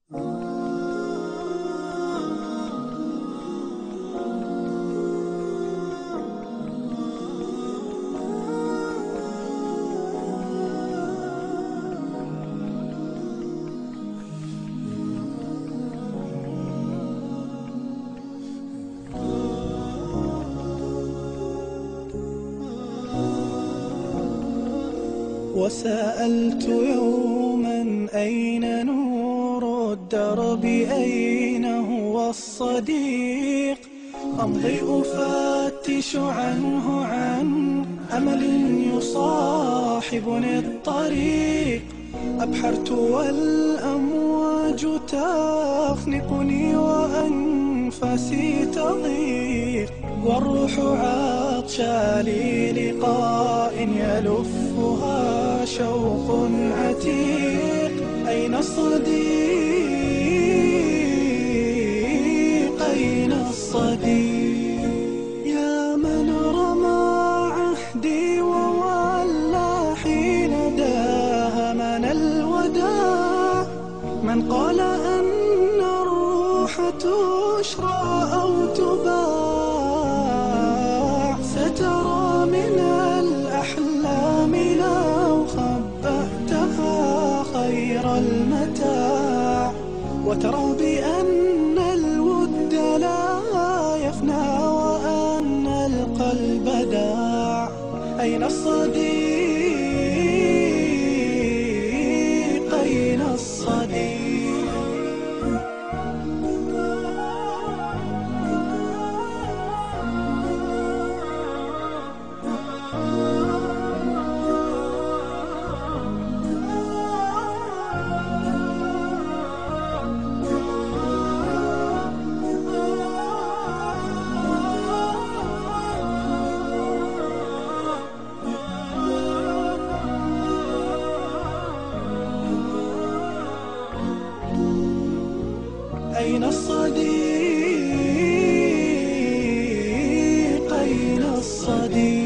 وسألت يوما أين نور الدرب، أين هو الصديق؟ أمضي أفتش عنه عن أمل يصاحبني الطريق. أبحرت والأمواج تخنقني وأنفاسي تضيق، والروح عطشى للقاء يلفها شوق عتيق. أين الصديق؟ أين الصديق؟ يا من رمى عهدي وولى حين داهمن الوداع، من قال أن الروح تشرى أو تباع. سترى من الأحلام لو خبأتها خير المتاع، وترى بأن الود لا يفنى وأن القلب داع. أين الصديق؟ أين الصديق؟ أين الصديق؟ أين الصديق؟